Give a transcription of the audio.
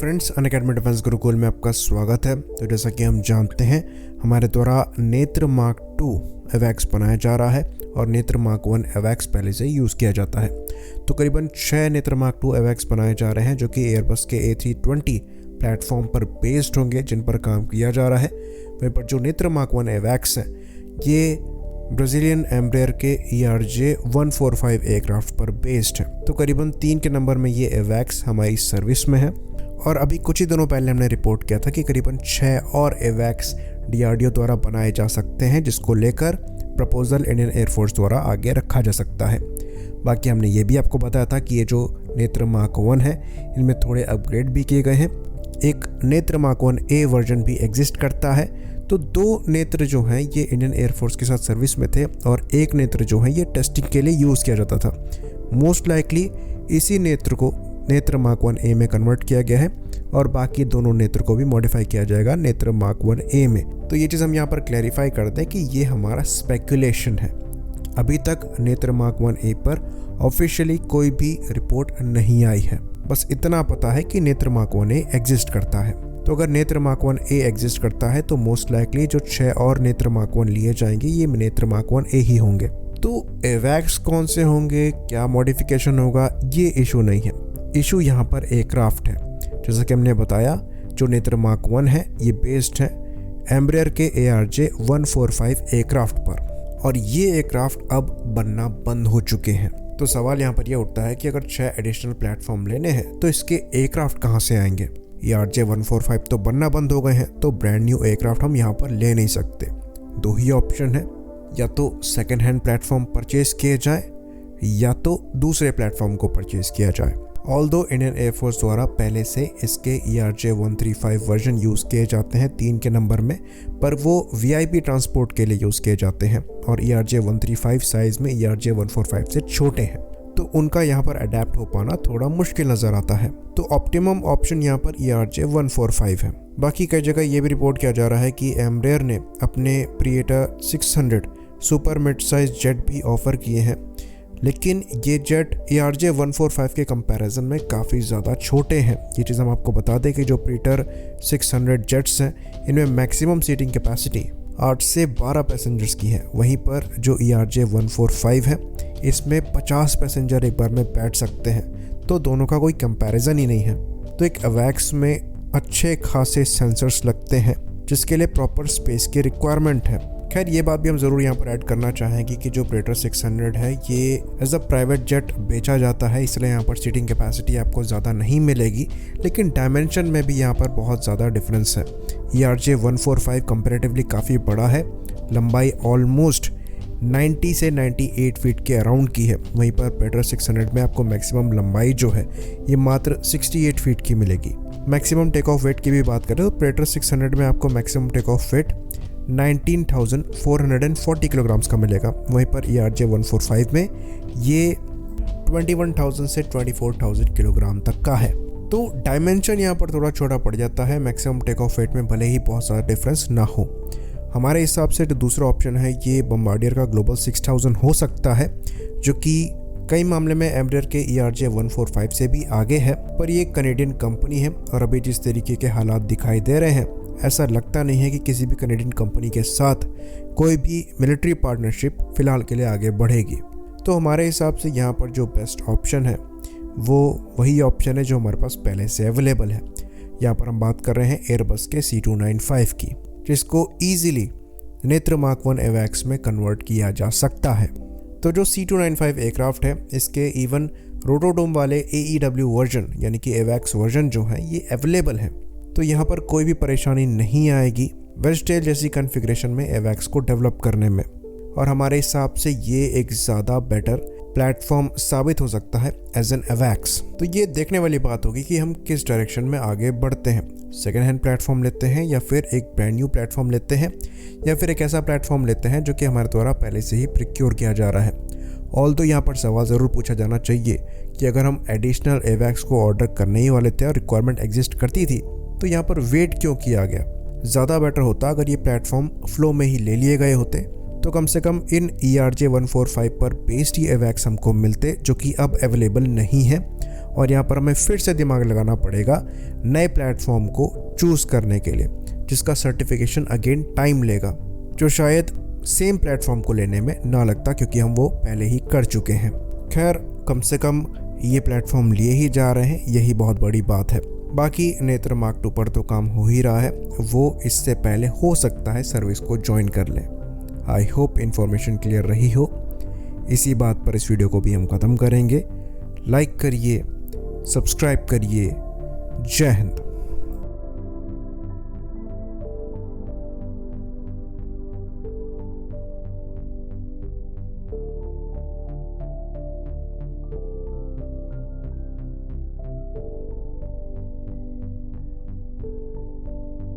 Friends, Unacademy defence Gurukul में आपका स्वागत है। तो जैसा कि हम जानते हैं, हमारे द्वारा नेत्र मार्क 2 एवैक्स बनाया जा रहा है और नेत्र मार्क 1 एवैक्स पहले से यूज़ किया जाता है। तो करीबन 6 नेत्र मार्क 2 एवैक्स बनाए जा रहे हैं जो कि एयरबस के A320 प्लेटफॉर्म पर बेस्ड होंगे, जिन पर काम किया जा रहा है। वहीं पर जो नेत्र मार्क 1 एवैक्स हैं, ये ब्राज़ीलियन एम्ब्रेयर के ERJ-145 एयरक्राफ्ट पर बेस्ड है। तो करीबन 3 के नंबर में ये एवैक्स हमारी सर्विस में है। और अभी कुछ ही दिनों पहले हमने रिपोर्ट किया था कि करीबन 6 और एवैक्स DRDO द्वारा बनाए जा सकते हैं, जिसको लेकर प्रपोजल इंडियन एयरफोर्स द्वारा आगे रखा जा सकता है। बाकी हमने ये भी आपको बताया था कि ये जो नेत्र मार्क 1 है, इनमें थोड़े अपग्रेड भी किए गए हैं। एक नेत्र मार्क 1A वर्जन भी एग्जिस्ट करता है। तो 2 नेत्र जो हैं ये इंडियन एयरफोर्स के साथ सर्विस में थे और एक नेत्र जो है ये टेस्टिंग के लिए यूज़ किया जाता था। मोस्ट लाइकली इसी नेत्र को नेत्र मार्क 1A में कन्वर्ट किया गया है और बाकी दोनों नेत्र को भी मॉडिफाई किया जाएगा नेत्र मार्क 1A में। तो ये चीज़ हम यहाँ पर क्लैरिफाई कर दें कि ये हमारा स्पेकुलेशन है। अभी तक नेत्र मार्क 1A पर ऑफिशियली कोई भी रिपोर्ट नहीं आई है। बस इतना पता है कि नेत्र मार्क 1A एग्जिस्ट करता है। तो अगर नेत्र मार्क 1A एग्जिस्ट करता है तो मोस्ट लाइकली जो 6 और नेत्र मार्क 1 लिए जाएंगे ये नेत्र मार्क 1A ही होंगे। तो एवैक्स कौन से होंगे, क्या मॉडिफिकेशन होगा, ये इशू नहीं है। इशू यहाँ पर एयरक्राफ्ट है। जैसा कि हमने बताया, जो नेत्र मार्क 1 है ये बेस्ड है एम्ब्रेयर के ARJ-145 एयरक्राफ्ट पर और ये एयरक्राफ्ट अब बनना बंद हो चुके हैं। तो सवाल यहाँ पर यह उठता है कि अगर 6 एडिशनल प्लेटफॉर्म लेने हैं तो इसके एयरक्राफ्ट कहाँ से आएंगे। ARJ-145 तो बनना बंद हो गए हैं, तो ब्रांड न्यू एयरक्राफ्ट हम यहाँ पर ले नहीं सकते। 2 ही ऑप्शन है, या तो सेकेंड हैंड प्लेटफॉर्म परचेज किए जाए या तो दूसरे प्लेटफॉर्म को परचेज किया जाए। ऑल्दो इंडियन एयरफोर्स द्वारा पहले से इसके ERJ-135 वर्जन यूज़ किए जाते हैं 3 के नंबर में, पर वो VIP ट्रांसपोर्ट के लिए यूज़ किए जाते हैं और ERJ-135 साइज़ में ERJ-145 से छोटे हैं। तो उनका यहाँ पर अडेप्ट हो पाना थोड़ा मुश्किल नज़र आता है। तो ऑप्टिमम ऑप्शन यहाँ पर ERJ-145 है। बाकी कई जगह ये भी रिपोर्ट किया जा रहा है कि एम्ब्रेयर ने अपने प्रिएटर 600 सुपर मिड साइज जेट भी ऑफर किए हैं, लेकिन ये जेट ERJ-145 के कंपैरिजन में काफ़ी ज़्यादा छोटे हैं। ये चीज़ हम आपको बता दें कि जो प्रिएटर 600 जेट्स हैं, इनमें मैक्सिमम सीटिंग कैपेसिटी 8 से 12 पैसेंजर्स की है। वहीं पर जो ERJ-145 है, इसमें 50 पैसेंजर एक बार में बैठ सकते हैं। तो दोनों का कोई कंपैरिजन ही नहीं है। तो एक एवैक्स में अच्छे खासे सेंसर्स लगते हैं, जिसके लिए प्रॉपर स्पेस की रिक्वायरमेंट है। खैर, ये बात भी हम ज़रूर यहाँ पर ऐड करना चाहेंगे कि जो प्रेटर 600 है ये एज अ प्राइवेट जेट बेचा जाता है, इसलिए यहाँ पर सीटिंग कैपेसिटी आपको ज़्यादा नहीं मिलेगी, लेकिन डायमेंशन में भी यहाँ पर बहुत ज़्यादा डिफरेंस है। ERJ-145 कंपैरेटिवली काफ़ी बड़ा है, लंबाई ऑलमोस्ट 90 से 98 फीट के अराउंड की है। वहीं पर प्रेटर 600 में आपको मैक्सिमम लंबाई जो है ये मात्र 68 फीट की मिलेगी। मैक्सिमम टेक ऑफ वेट की भी बात करें तो प्रेटर 600 में आपको maximum take off weight 19,440 kilograms का मिलेगा। वहीं पर ERJ-145 में ये 21,000 से 24,000 किलोग्राम तक का है। तो डायमेंशन यहाँ पर थोड़ा छोटा पड़ जाता है मैक्सिमम टेक ऑफ वेट में, भले ही बहुत ज़्यादा डिफरेंस ना हो। हमारे हिसाब से जो दूसरा ऑप्शन है ये बम्बार्डियर का ग्लोबल 6000 हो सकता है, जो कि कई मामले में एम्ब्रेयर के ERJ-145 से भी आगे है। पर ये कनेडियन कंपनी है और अभी जिस तरीके के हालात दिखाई दे रहे हैं, ऐसा लगता नहीं है कि किसी भी कनेडियन कंपनी के साथ कोई भी मिलिट्री पार्टनरशिप फ़िलहाल के लिए आगे बढ़ेगी। तो हमारे हिसाब से यहाँ पर जो बेस्ट ऑप्शन है वो वही ऑप्शन है जो हमारे पास पहले से अवेलेबल है। यहाँ पर हम बात कर रहे हैं एयरबस के C295 की, जिसको ईजिली नेत्र मार्क 1 एवैक्स में कन्वर्ट किया जा सकता है। तो जो C295 एयरक्राफ्ट है, इसके इवन रोटोडोम वाले AEW वर्जन यानी कि एवैक्स वर्जन जो है ये अवेलेबल है। तो यहाँ पर कोई भी परेशानी नहीं आएगी वेस्टेल जैसी कॉन्फ़िगरेशन में एवैक्स को डेवलप करने में, और हमारे हिसाब से ये एक ज़्यादा बेटर प्लेटफॉर्म साबित हो सकता है एज एन एवैक्स। तो ये देखने वाली बात होगी कि हम किस डायरेक्शन में आगे बढ़ते हैं, सेकेंड हैंड प्लेटफॉर्म लेते हैं या फिर एक ब्रांड न्यू प्लेटफॉर्म लेते हैं या फिर एक ऐसा प्लेटफॉर्म लेते हैं जो कि हमारे द्वारा पहले से ही प्रिक्योर किया जा रहा है। ऑल्दो यहाँ पर सवाल ज़रूर पूछा जाना चाहिए कि अगर हम एडिशनल एवैक्स को ऑर्डर करने ही वाले थे और रिक्वायरमेंट एग्जिस्ट करती थी तो यहाँ पर वेट क्यों किया गया। ज़्यादा बेटर होता अगर ये प्लेटफॉर्म फ्लो में ही ले लिए गए होते, तो कम से कम इन ERJ-145 पर बेस्ड ही एवैक्स हमको मिलते, जो कि अब अवेलेबल नहीं है और यहाँ पर हमें फिर से दिमाग लगाना पड़ेगा नए प्लेटफॉर्म को चूज़ करने के लिए, जिसका सर्टिफिकेशन अगेन टाइम लेगा, जो शायद सेम प्लेटफॉर्म को लेने में ना लगता क्योंकि हम वो पहले ही कर चुके हैं। खैर, कम से कम ये प्लेटफॉर्म लिए ही जा रहे हैं, यही बहुत बड़ी बात है। बाकी नेत्र मार्क 2 पर तो काम हो ही रहा है, वो इससे पहले हो सकता है सर्विस को ज्वाइन कर लें। आई होप इन्फॉर्मेशन क्लियर रही हो। इसी बात पर इस वीडियो को भी हम ख़त्म करेंगे। लाइक करिए, सब्सक्राइब करिए। जय हिंद।